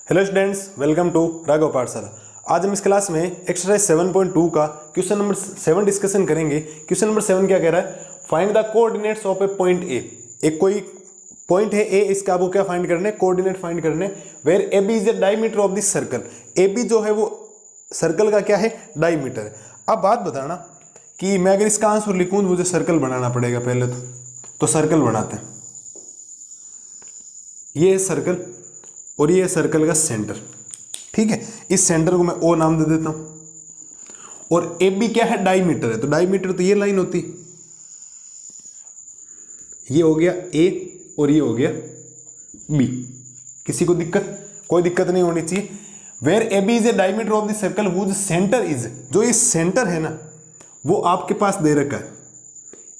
Hello students, welcome to Raghav Pathshala. आज हम इस क्लास में एक्सरसाइज 7.2 का क्वेश्चन नंबर 7 डिस्कशन करेंगे। क्वेश्चन नंबर 7 क्या कह रहा है? Find the coordinates of a point A. एक कोई पॉइंट है ए, इसका आपको क्या फाइंड करने? कोऑर्डिनेट फाइंड करने। Where A B is the diameter of this circle. A B जो है वो सर्कल का क्या है? डायमीटर है। अब बात बताना कि मैं अगर इसका आंसर लिखूं तो मुझे सर्कल बनाना पड़ेगा पहले तो सर्कल बनाते हैं। ये है सर्कल और ये सर्कल का सेंटर, ठीक है। इस सेंटर को मैं ओ नाम दे देता हूं और ए बी क्या है? डायमीटर है। तो डायमीटर तो ये लाइन होती, ये हो गया ए और ये हो गया बी। किसी को दिक्कत? कोई दिक्कत नहीं होनी चाहिए। Where A B is a diameter of the circle whose centre is, जो ये सेंटर है ना वो आपके पास दे रखा है।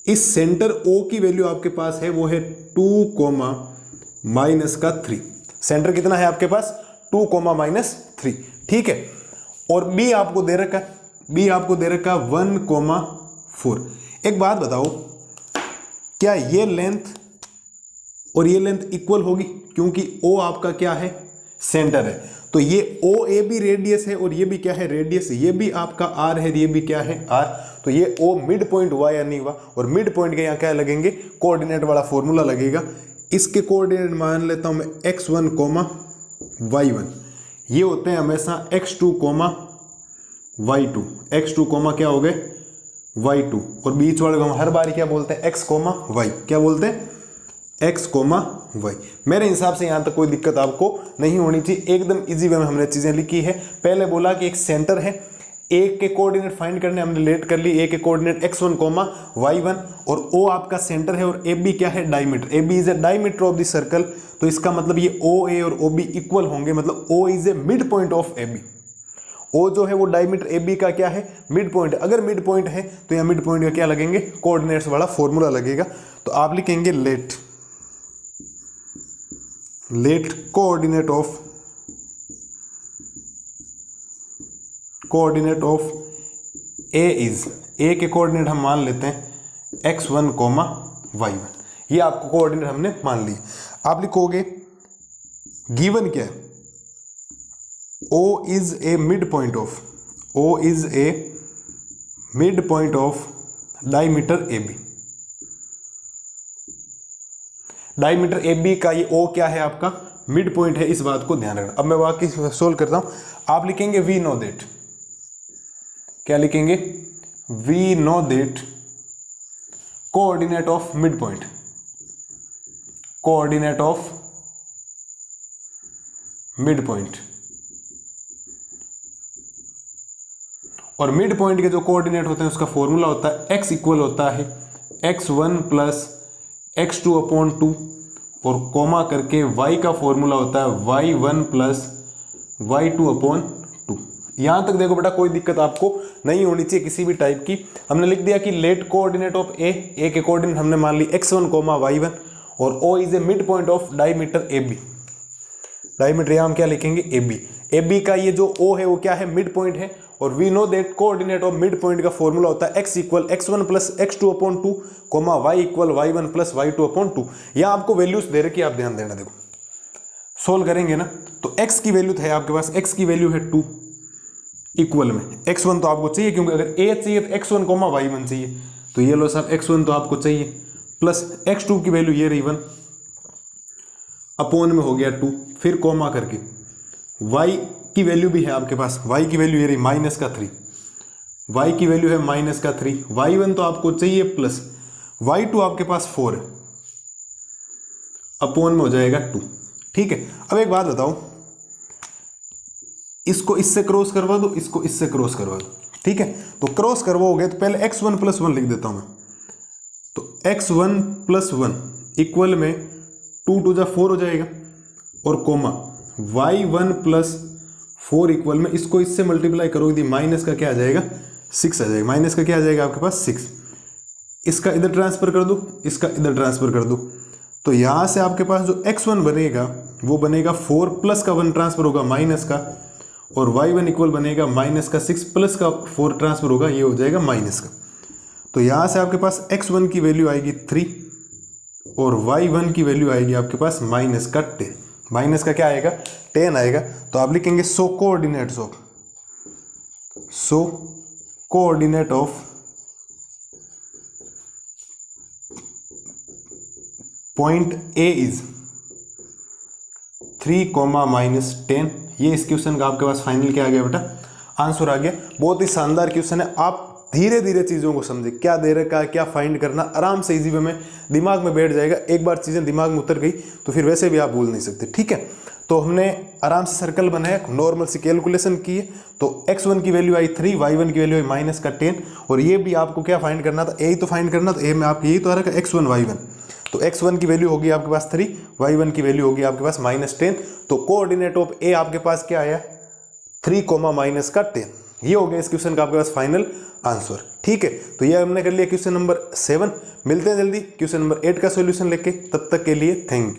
इस सेंटर ओ की वैल्यू आपके पास है, वो है 2, -3। सेंटर कितना है आपके पास? 2, -3, ठीक है। और बी आपको दे रखा है, बी आपको दे रखा 1, 4। एक बात बताओ, क्या ये लेंथ और ये लेंथ इक्वल होगी? क्योंकि ओ आपका क्या है? सेंटर है। तो ये ओ ए बी रेडियस है और ये भी क्या है? रेडियस। ये भी आपका आर है, ये भी क्या है? आर। तो ये ओ मिड पॉइंट हुआ या नहीं हुआ? और मिड पॉइंट के यहाँ क्या लगेंगे? कोऑर्डिनेट वाला फॉर्मूला लगेगा। इसके कोऑर्डिनेट मान लेता हूं मैं x1, y1। ये होते हैं हमेशा x2, y2। x2, क्या हो गए? y2। और बीच वाले को हम हर बार क्या बोलते हैं? x, y। क्या बोलते हैं? x, y। मेरे हिसाब से यहां तक कोई दिक्कत आपको नहीं होनी चाहिए। एकदम इजी वे में हमने चीजें लिखी है। पहले बोला कि एक सेंटर है, ए के कोऑर्डिनेट फाइंड करने हमने लेट कर ली। ए के कोऑर्डिनेट x1, y1 और ओ आपका सेंटर है और ए बी क्या है? Diameter. A B is a diameter of the circle. तो इसका मतलब ये ओ ए और ओ बी इक्वल होंगे, मतलब O is A mid point of A B. O जो है वो डायमीटर ए बी का क्या है? Mid point. अगर मिड पॉइंट है तो यहाँ मिड पॉइंट का क्या लगेंगे? कोऑर्डिनेट्स वाला फॉर्मूला लगेगा। तो आप लिखेंगे let coordinate of A is, A के कोऑर्डिनेट हम मान लेते हैं x1, y1। ये आपको कोऑर्डिनेट हमने मान ली। आप लिखोगे गिवन क्या है? O is A mid point of diameter A B. Diameter A B का ये O क्या है? आपका मिड पॉइंट है। इस बात को ध्यान रखना। अब मैं वाकई सोल्व करता हूं। आप लिखेंगे वी नो दैट। क्या लिखेंगे? We know that coordinate of mid point, coordinate of mid point. और मिड पॉइंट के जो कोऑर्डिनेट होते हैं उसका फॉर्मूला होता है x इक्वल होता है x1 + x2/2 और कोमा करके y का फॉर्मूला होता है y1 + y2/2। यहां तक देखो बेटा, कोई दिक्कत आपको नहीं होनी चाहिए किसी भी टाइप की। हमने लिख दिया कि लेट कोऑर्डिनेट ऑफ ए के कोऑर्डिनेट हमने मान ली x1, y1 और o is A mid point of diameter A B. Diameter यहां हम क्या लिखेंगे? A B. ए बी का ये जो o है वो क्या है? मिड पॉइंट है। और we know that coordinate of mid point का फॉर्मूला होता है x equal x1 + x2/2, y equal y1 + y2/2। यहां आपको वैल्यूज दे रखी है, आप ध्यान देना। देखो सोल्व करेंगे ना तो x की वैल्यू है आपके पास, x की वैल्यू है 2 इक्वल में x1 तो आपको चाहिए, क्योंकि अगर a चाहिए तो x1, y1 चाहिए। तो ये लो साहब, x1 तो आपको चाहिए प्लस x2 की वैल्यू ये रही 1 अपॉन में हो गया 2, फिर कोमा करके y की वैल्यू भी है आपके पास। y की वैल्यू ये रही -3, y की वैल्यू है -3। y1 तो आपको चाहिए प्लस y2 आपके पास 4 है, अपॉन में हो जाएगा 2, ठीक है। अब एक बात बताओ, इसको इससे क्रॉस करवा दो, इसको इससे क्रॉस करवा दो, ठीक है। तो क्रॉस करवाओगे तो पहले x1 + 1 लिख देता हूं मैं। तो x1 + 1 इक्वल में 2 × 2 = 4 हो जाएगा और कोमा y1 + 4 इक्वल में इसको इससे मल्टीप्लाई करोगे माइनस का क्या आ जाएगा? 6 आ जाएगा। माइनस का क्या आ जाएगा आपके पास? 6। इसका इधर ट्रांसफर कर दो, इसका इधर ट्रांसफर कर दो। तो यहां से आपके पास जो x1 बनेगा वो बनेगा 4 प्लस का 1 ट्रांसफर होगा माइनस का, और y1 इक्वल बनेगा -6 प्लस का 4 ट्रांसफर होगा, ये हो जाएगा माइनस का। तो यहां से आपके पास x1 की वैल्यू आएगी 3 और y1 की वैल्यू आएगी आपके पास -10। माइनस का क्या आएगा 10 आएगा। तो आप लिखेंगे so coordinate of point A is 3, -10। ये इस क्वेश्चन का आपके पास फाइनल क्या आ गया बेटा, आंसर आ गया। बहुत ही शानदार क्वेश्चन है। आप धीरे धीरे चीज़ों को समझे, क्या दे रखा है, क्या फाइंड करना, आराम से इजी वे में दिमाग में बैठ जाएगा। एक बार चीज़ें दिमाग में उतर गई तो फिर वैसे भी आप भूल नहीं सकते, ठीक है। तो हमने आराम से सर्कल बनाया, नॉर्मल सी कैलकुलेशन की है। तो x1 की वैल्यू आई 3, y1 की वैल्यू आई -10, और ये भी आपको क्या फाइंड करना था, यही तो फाइंड करना था। ए में आपको यही तो आ रहा है x1 y1। तो x1 की वैल्यू होगी आपके पास 3, y1 की वैल्यू होगी आपके पास -10। तो कोऑर्डिनेट ऑफ ए आपके पास क्या आया 3, -10। ये हो गया इस क्वेश्चन का आपके पास फाइनल आंसर, ठीक है। तो ये हमने कर लिया क्वेश्चन नंबर 7। मिलते हैं जल्दी क्वेश्चन नंबर 8 का सॉल्यूशन लेके, तब तक के लिए थैंक यू।